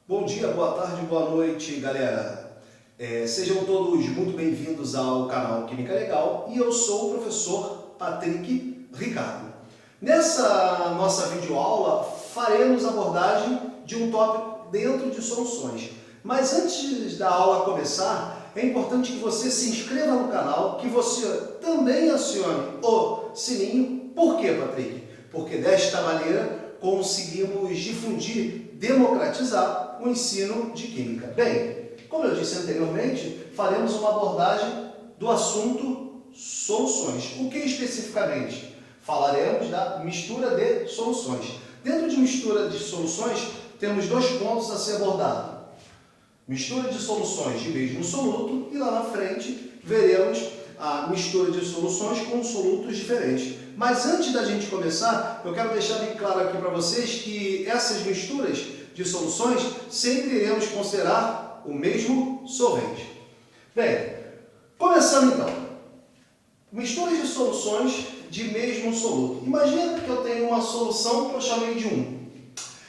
Bom dia, boa tarde, boa noite, galera. Sejam todos muito bem-vindos ao canal Química Legal e eu sou o professor Patrick Ricardo. Nessa nossa videoaula faremos abordagem de um tópico dentro de soluções. Mas antes da aula começar, é importante que você se inscreva no canal, que você também acione o sininho. Por quê, Patrick? Porque desta maneira conseguimos difundir, democratizar o ensino de Química. Bem, como eu disse anteriormente, faremos uma abordagem do assunto soluções. O que especificamente? Falaremos da mistura de soluções. Dentro de mistura de soluções, temos dois pontos a ser abordados. Mistura de soluções de mesmo soluto e lá na frente veremos a mistura de soluções com solutos diferentes. Mas antes da gente começar, eu quero deixar bem claro aqui para vocês que essas misturas de soluções sempre iremos considerar o mesmo solvente. Bem, começando então. Misturas de soluções de mesmo soluto. Imagina que eu tenho uma solução que eu chamei de 1.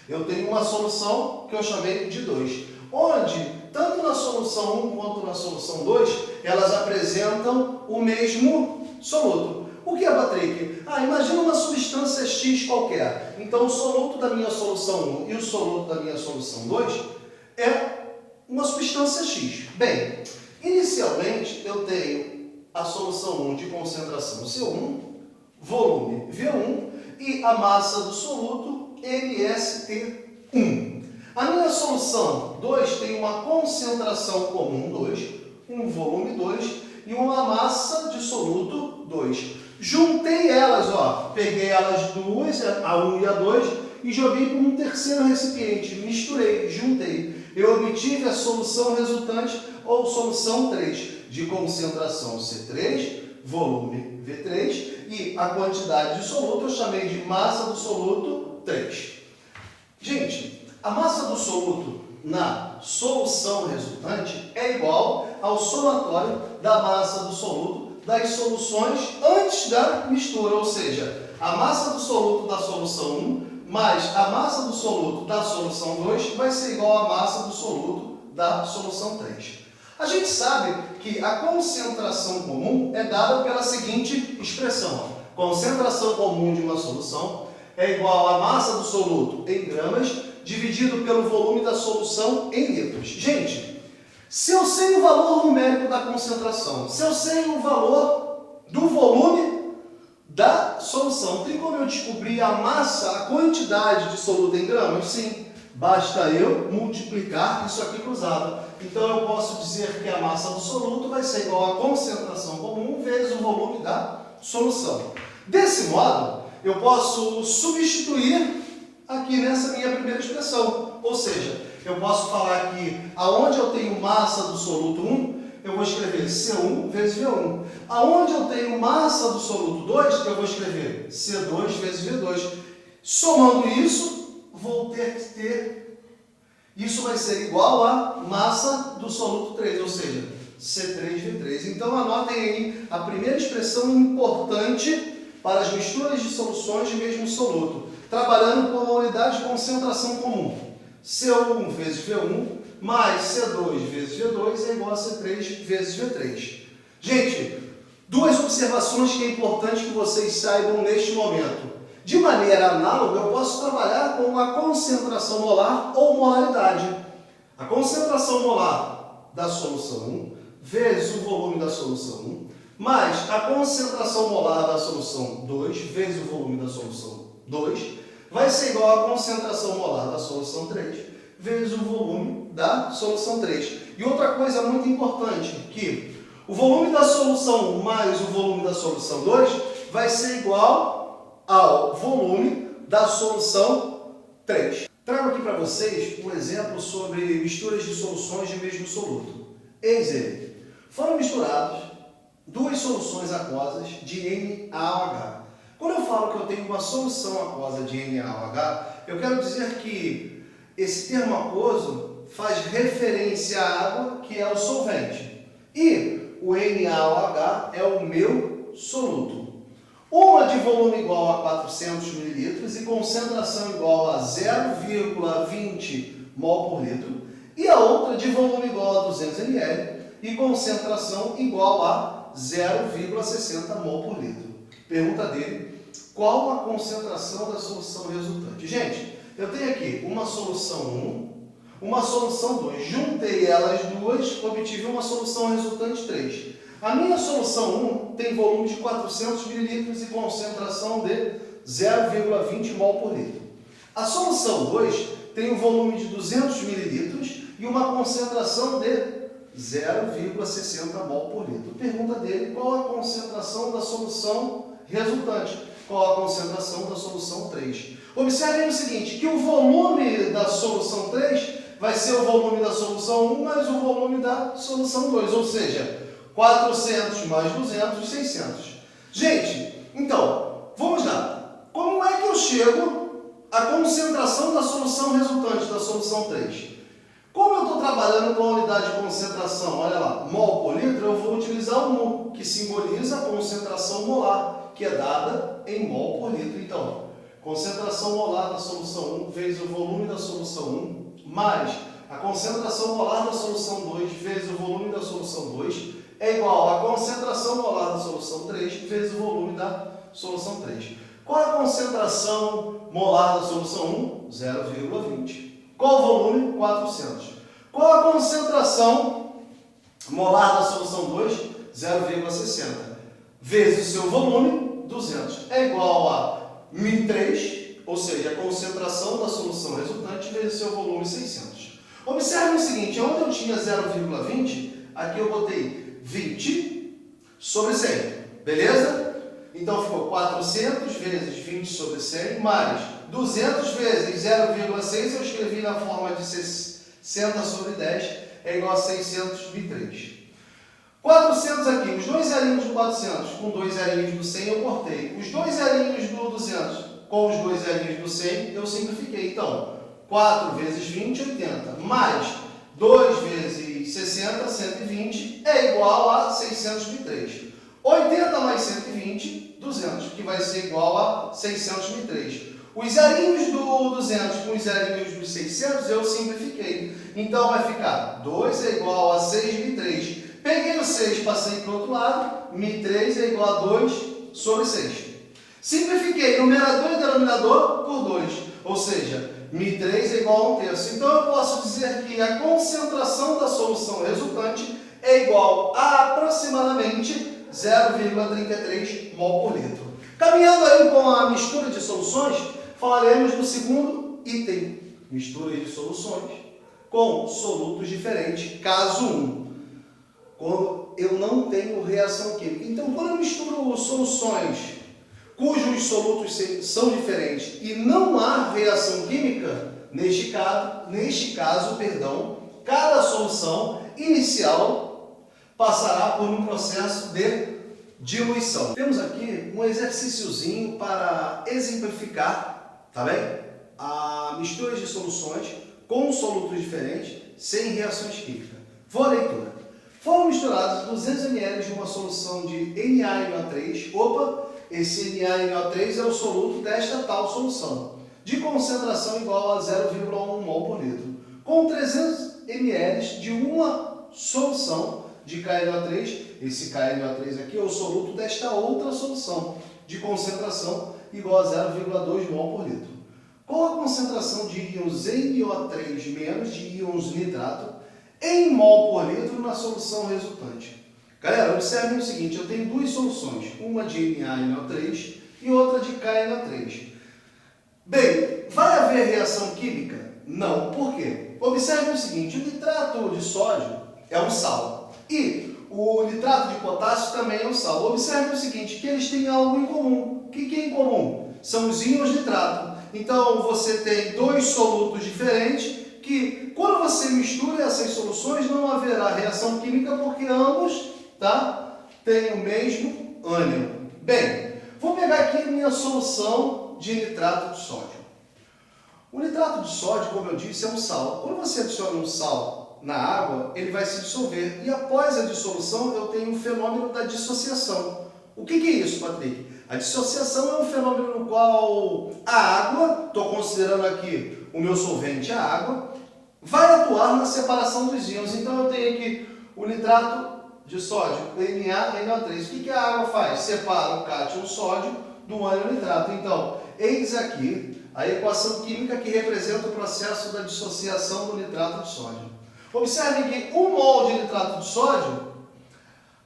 Eu tenho uma solução que eu chamei de 2. Onde, tanto na solução 1 quanto na solução 2, elas apresentam o mesmo soluto. O que é, Patrick? Imagina uma substância X qualquer. Então, o soluto da minha solução 1 e o soluto da minha solução 2 é uma substância X. Bem, inicialmente eu tenho a solução 1 de concentração C1, volume V1 e a massa do soluto MST1. A minha solução 2 tem uma concentração comum 2, um volume 2 e uma massa de soluto 2. Juntei elas, peguei elas duas, a 1 e a 2, e joguei para um terceiro recipiente. Misturei, juntei. Eu obtive a solução resultante, ou solução 3, de concentração C3, volume V3, e a quantidade de soluto eu chamei de massa do soluto 3. Gente, a massa do soluto na solução resultante é igual ao somatório da massa do soluto das soluções antes da mistura, ou seja, a massa do soluto da solução 1 mais a massa do soluto da solução 2 vai ser igual à massa do soluto da solução 3. A gente sabe que a concentração comum é dada pela seguinte expressão. Concentração comum de uma solução é igual à massa do soluto em gramas dividido pelo volume da solução em litros. Gente, se eu sei o valor numérico da concentração, se eu sei o valor do volume da solução, tem como eu descobrir a massa, a quantidade de soluto em gramas? Sim, basta eu multiplicar isso aqui cruzado. Então eu posso dizer que a massa do soluto vai ser igual à concentração comum vezes o volume da solução. Desse modo, eu posso substituir aqui nessa minha primeira expressão, ou seja, eu posso falar que aonde eu tenho massa do soluto 1, eu vou escrever C1 vezes V1. Aonde eu tenho massa do soluto 2, eu vou escrever C2 vezes V2. Somando isso, vou ter que ter... Isso vai ser igual a massa do soluto 3, ou seja, C3V3. Então, anotem aí a primeira expressão importante para as misturas de soluções de mesmo soluto, trabalhando com a unidade de concentração comum. C1 vezes V1 mais C2 vezes V2 é igual a C3 vezes V3. Gente, duas observações que é importante que vocês saibam neste momento. De maneira análoga, eu posso trabalhar com a concentração molar ou molaridade. A concentração molar da solução 1 vezes o volume da solução 1 mais a concentração molar da solução 2 vezes o volume da solução 2 vai ser igual à concentração molar da solução 3 vezes o volume da solução 3. E outra coisa muito importante, que o volume da solução 1 mais o volume da solução 2 vai ser igual ao volume da solução 3. Trago aqui para vocês um exemplo sobre misturas de soluções de mesmo soluto. Eis ele. Foram misturadas duas soluções aquosas de NaOH. Quando eu falo que eu tenho uma solução aquosa de NaOH, eu quero dizer que esse termo aquoso faz referência à água, que é o solvente. E o NaOH é o meu soluto. Uma de volume igual a 400 ml e concentração igual a 0,20 mol por litro, e a outra de volume igual a 200 ml e concentração igual a 0,60 mol por litro. Pergunta dele, qual a concentração da solução resultante? Gente, eu tenho aqui uma solução 1, uma solução 2. Juntei elas duas, obtive uma solução resultante 3. A minha solução 1 tem volume de 400 ml e concentração de 0,20 mol por litro. A solução 2 tem um volume de 200 ml e uma concentração de 0,60 mol por litro. Pergunta dele, qual a concentração da solução resultante? Qual a concentração da solução 3? Observem o seguinte, que o volume da solução 3 vai ser o volume da solução 1 mais o volume da solução 2, ou seja, 400 mais 200, 600. Gente, então, vamos lá. Como é que eu chego à concentração da solução resultante, da solução 3? Como eu estou trabalhando com a unidade de concentração, olha lá, mol por litro, eu vou utilizar o mu, que simboliza a concentração molar, que é dada em mol por litro. Então, concentração molar da solução 1 vezes o volume da solução 1, mais a concentração molar da solução 2 vezes o volume da solução 2, é igual à concentração molar da solução 3 vezes o volume da solução 3. Qual é a concentração molar da solução 1? 0,20. Qual o volume? 400. Qual a concentração molar da solução 2? 0,60. Vezes o seu volume, 200. É igual a 1.003, ou seja, a concentração da solução resultante vezes o seu volume, 600. Observe o seguinte, onde eu tinha 0,20, aqui eu botei 20 sobre 100. Beleza? Então ficou 400 vezes 20 sobre 100, mais 200 vezes 0,6, eu escrevi na forma de 60 sobre 10, é igual a 603. 400 aqui, os dois zerinhos do 400 com dois zerinhos do 100 eu cortei. Os dois zerinhos do 200 com os dois zerinhos do 100 eu simplifiquei. Então, 4 vezes 20, 80, mais 2 vezes 60, 120, é igual a 603. 80 mais 120, 200, que vai ser igual a 603. Os zerinhos do 200 com os zerinhos dos 600 eu simplifiquei. Então vai ficar 2 é igual a 6.003. Peguei o 6, passei para o outro lado, 1.003 é igual a 2 sobre 6. Simplifiquei numerador e denominador por 2, ou seja, 1.003 é igual a 1/3. Então eu posso dizer que a concentração da solução resultante é igual a aproximadamente 0,33 mol por litro. Caminhando aí com a mistura de soluções, falaremos do segundo item, mistura de soluções com solutos diferentes, caso 1, quando eu não tenho reação química. Então, quando eu misturo soluções cujos solutos são diferentes e não há reação química, neste caso, cada solução inicial passará por um processo de diluição. Temos aqui um exercíciozinho para exemplificar, tá bem? A mistura de soluções com solutos diferentes sem reações químicas. Vou à leitura. Foram misturados 200 ml de uma solução de NaNO3. Opa, esse NaNO3 é o soluto desta tal solução, de concentração igual a 0,1 mol por litro, com 300 ml de uma solução de KNO3, esse KNO3 aqui é o soluto desta outra solução, de concentração igual a 0,2 mol por litro. Qual a concentração de íons NO3 menos de íons nitrato em mol por litro na solução resultante? Galera, observem o seguinte, eu tenho duas soluções, uma de NaNO3 e outra de KNO3. Bem, vai haver reação química? Não. Por quê? Observem o seguinte, o nitrato de sódio é um sal e o nitrato de potássio também é um sal. Observem o seguinte, que eles têm algo em comum. O que é em comum? São os íons nitrato. Então, você tem dois solutos diferentes que, quando você mistura essas soluções, não haverá reação química porque ambos, têm o mesmo ânion. Bem, vou pegar aqui a minha solução de nitrato de sódio. O nitrato de sódio, como eu disse, é um sal. Quando você adiciona um sal na água, ele vai se dissolver. E após a dissolução, eu tenho o fenômeno da dissociação. O que é isso, Patrick? A dissociação é um fenômeno no qual a água, estou considerando aqui o meu solvente, a água, vai atuar na separação dos íons. Então eu tenho aqui o nitrato de sódio, NaNO3. O que a água faz? Separa o cátion sódio do ânion nitrato. Então, eis aqui a equação química que representa o processo da dissociação do nitrato de sódio. Observe que 1 mol de nitrato de sódio,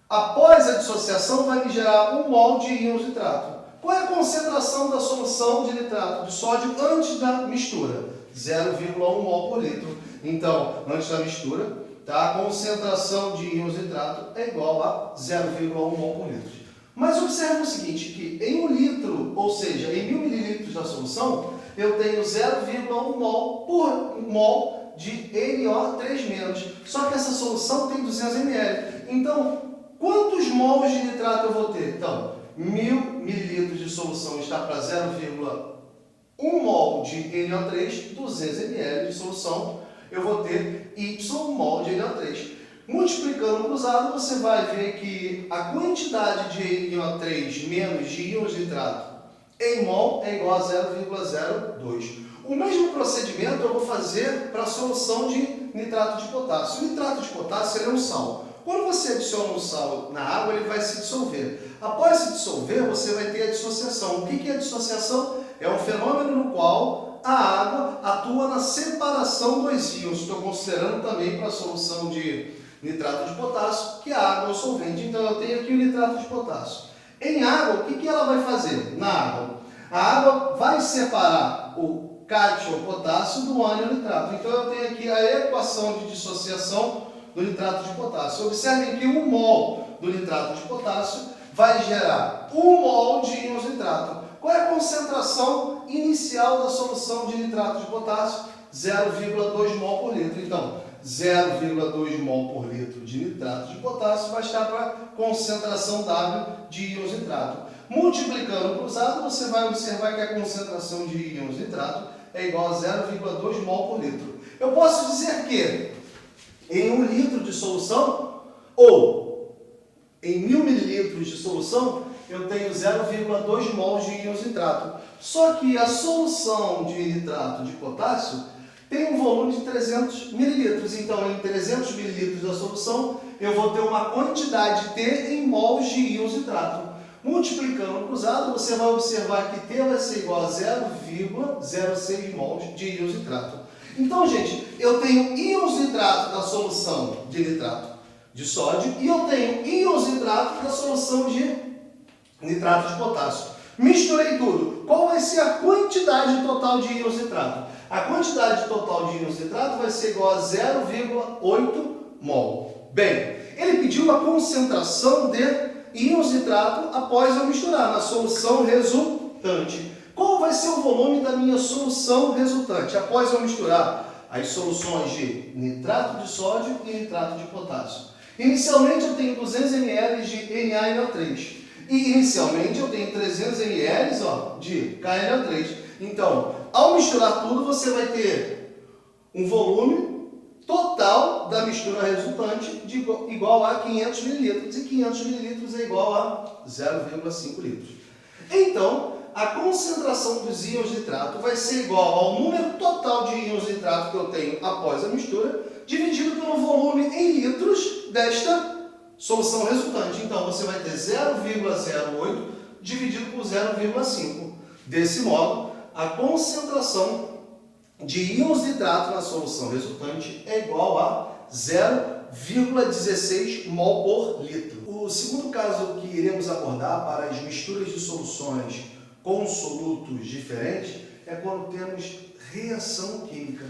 após a dissociação, vai me gerar 1 mol de íons nitrato. Qual é a concentração da solução de nitrato de sódio antes da mistura? 0,1 mol por litro. Então, antes da mistura, tá, a concentração de íons nitrato é igual a 0,1 mol por litro. Mas observe o seguinte, que em 1 litro, ou seja, em 1000 mililitros da solução, eu tenho 0,1 mol por mol de NO3-. Só que essa solução tem 200 ml. Então, quantos mols de nitrato eu vou ter? Então, 1000 mililitros de solução está para 0,1 mol de NO3, 200 ml de solução, eu vou ter Y mol de NO3. Multiplicando cruzado, você vai ver que a quantidade de NO3 menos de íons de nitrato em mol é igual a 0,02. O mesmo procedimento eu vou fazer para a solução de nitrato de potássio. O nitrato de potássio é um sal. Quando você adiciona um sal na água, ele vai se dissolver. Após se dissolver, você vai ter a dissociação. O que é a dissociação? É um fenômeno no qual a água atua na separação dos íons. Estou considerando também para a solução de nitrato de potássio, que a água é o solvente. Então, eu tenho aqui o nitrato de potássio. Em água, o que ela vai fazer? Na água, a água vai separar o cátion potássio do ânion nitrato. Então, eu tenho aqui a equação de dissociação do nitrato de potássio. Observem que 1 mol do nitrato de potássio vai gerar 1 mol de íons nitrato. Qual é a concentração inicial da solução de nitrato de potássio? 0,2 mol por litro. Então, 0,2 mol por litro de nitrato de potássio vai estar para a concentração W de íons nitrato. Multiplicando cruzado, você vai observar que a concentração de íons nitrato é igual a 0,2 mol por litro. Eu posso dizer que em 1 litro de solução ou em 1000 mililitros de solução, eu tenho 0,2 mols de íons nitrato. Só que a solução de nitrato de potássio tem um volume de 300 mililitros. Então, em 300 mililitros da solução, eu vou ter uma quantidade T em mols de íons nitrato. Multiplicando cruzado, você vai observar que T vai ser igual a 0,06 mols de íons nitrato. Então, gente, eu tenho íons nitrato da solução de nitrato de sódio e eu tenho íons nitrato da solução de nitrato de potássio. Misturei tudo. Qual vai ser a quantidade total de íons nitrato? A quantidade total de íons nitrato vai ser igual a 0,8 mol. Bem, ele pediu a concentração de íons nitrato após eu misturar na solução resultante. Qual vai ser o volume da minha solução resultante após eu misturar as soluções de nitrato de sódio e nitrato de potássio? Inicialmente eu tenho 200 ml de NaNO3 e inicialmente eu tenho 300 ml de KNO3. Então, ao misturar tudo, você vai ter um volume total da mistura resultante igual a 500 ml. E 500 ml é igual a 0,5 litros. Então, a concentração dos íons nitrato vai ser igual ao número total de íons nitrato que eu tenho após a mistura, dividido pelo volume em litros desta solução resultante. Então, você vai ter 0,08 dividido por 0,5. Desse modo, a concentração de íons nitrato na solução resultante é igual a 0,16 mol por litro. O segundo caso que iremos abordar para as misturas de soluções com solutos diferentes é quando temos reação química.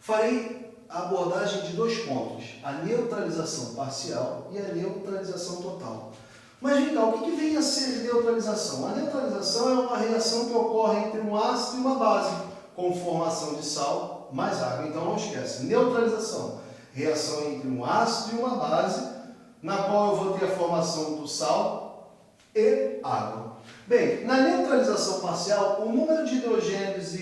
Farei a abordagem de 2 pontos, a neutralização parcial e a neutralização total. Mas vem cá, o que vem a ser neutralização? A neutralização é uma reação que ocorre entre um ácido e uma base, com formação de sal mais água. Então não esquece, neutralização, reação entre um ácido e uma base, na qual eu vou ter a formação do sal e água. Bem, na neutralização parcial, o número de hidrogênios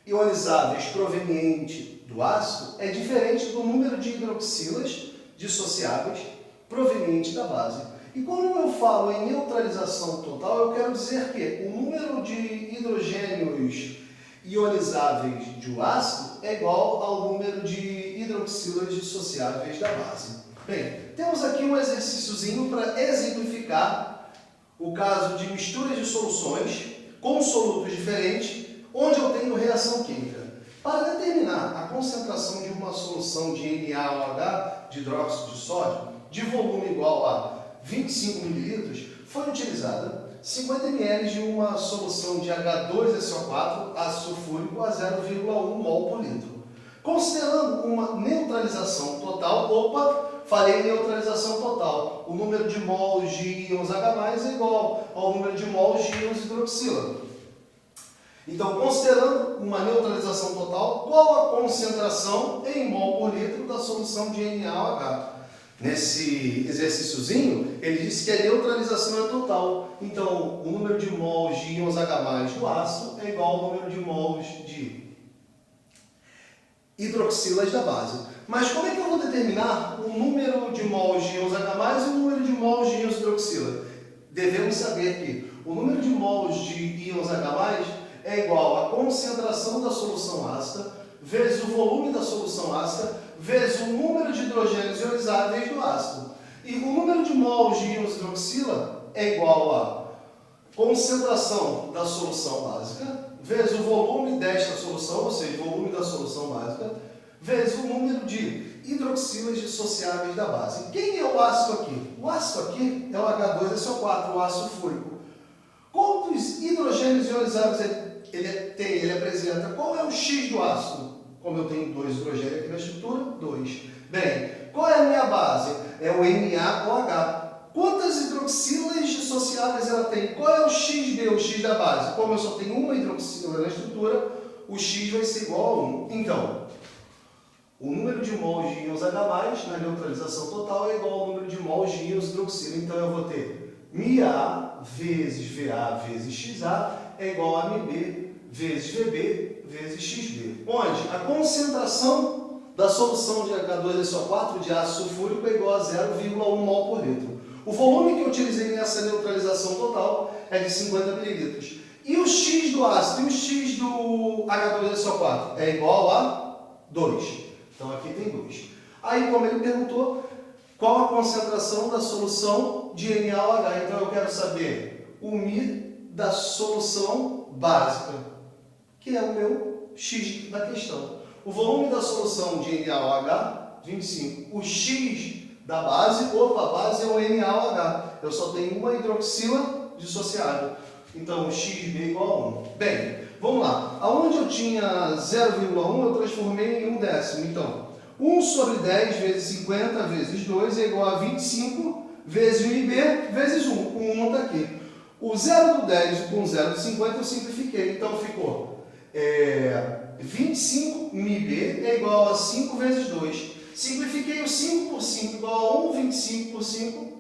ionizáveis proveniente do ácido é diferente do número de hidroxilas dissociáveis proveniente da base. E quando eu falo em neutralização total, eu quero dizer que o número de hidrogênios ionizáveis de um ácido é igual ao número de hidroxilas dissociáveis da base. Bem, temos aqui um exercíciozinho para exemplificar o caso de misturas de soluções com solutos diferentes, onde eu tenho reação química. Para determinar a concentração de uma solução de NaOH, de hidróxido de sódio, de volume igual a 25 ml, foi utilizada 50 ml de uma solução de H2SO4, ácido sulfúrico, a 0,1 mol por litro. Considerando uma neutralização total, falei neutralização total, o número de mols de íons H+, é igual ao número de mols de íons hidroxila. Então, considerando uma neutralização total, qual a concentração em mol por litro da solução de NaOH? Nesse exercíciozinho, ele disse que a neutralização é total. Então, o número de mols de íons H+ do ácido é igual ao número de mols de hidroxilas da base. Mas como é que eu vou determinar o número de mols de íons H+ e o número de mols de íons hidroxila? Devemos saber que o número de mols de íons H+ é igual à concentração da solução ácida vezes o volume da solução ácida vezes o número de hidrogênios ionizáveis do ácido. E o número de mols de íons hidroxila é igual à concentração da solução básica vezes o volume desta solução, ou seja, o volume da solução básica, vezes o número de hidroxilas dissociáveis da base. Quem é o ácido aqui? O ácido aqui é o H2SO4, o ácido sulfúrico. Quantos hidrogênios ionizáveis ele apresenta? Qual é o X do ácido? Como eu tenho 2 hidrogênios aqui na estrutura, 2. Bem, qual é a minha base? É o NaOH. Quantas hidroxilas dissociáveis ela tem? Qual é o XB, o X da base? Como eu só tenho uma hidroxila na estrutura, o X vai ser igual a 1. Então, o número de mols de íons H+, na neutralização total, é igual ao número de mols de íons hidroxila. Então, eu vou ter MA vezes VA vezes XA é igual a MB vezes VB vezes XB. Onde a concentração da solução de H2SO4 de ácido sulfúrico é igual a 0,1 mol por litro. O volume que eu utilizei nessa neutralização total é de 50 ml. E o X do ácido e o X do H2SO4 é igual a 2. Então aqui tem 2. Aí, como ele perguntou, qual a concentração da solução de NaOH? Então eu quero saber o μ da solução básica, que é o meu X da questão. O volume da solução de NaOH, 25. O X da base, a base é o NaOH. Eu só tenho uma hidroxila dissociável. Então, o XB é igual a 1. Bem, vamos lá. Aonde eu tinha 0,1, eu transformei em 1/10. Então, 1 sobre 10 vezes 50 vezes 2 é igual a 25 vezes MB vezes 1. O 1 está aqui. O 0 do 10 com o 0 do 50 eu simplifiquei. Então, ficou 25 MB é igual a 5 vezes 2. Simplifiquei o 5 por 5 igual a 1, 25 por 5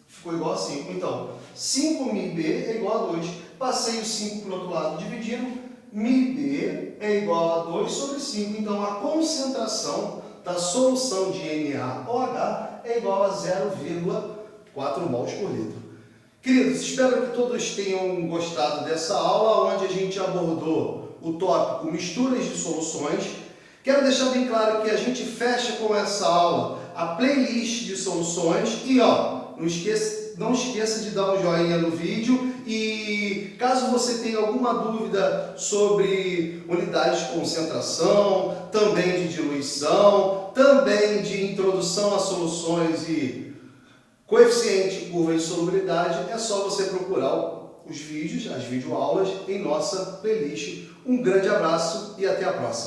ficou igual a 5. Então, 5 MB é igual a 2. Passei o 5 para o outro lado dividindo. MB é igual a 2 sobre 5. Então, a concentração da solução de NaOH é igual a 0,4 mols por litro. Queridos, espero que todos tenham gostado dessa aula, onde a gente abordou o tópico misturas de soluções. Quero deixar bem claro que a gente fecha com essa aula a playlist de soluções e não esqueça de dar um joinha no vídeo e caso você tenha alguma dúvida sobre unidades de concentração, também de diluição, também de introdução a soluções e coeficiente curva de solubilidade, é só você procurar os vídeos, as videoaulas em nossa playlist. Um grande abraço e até a próxima!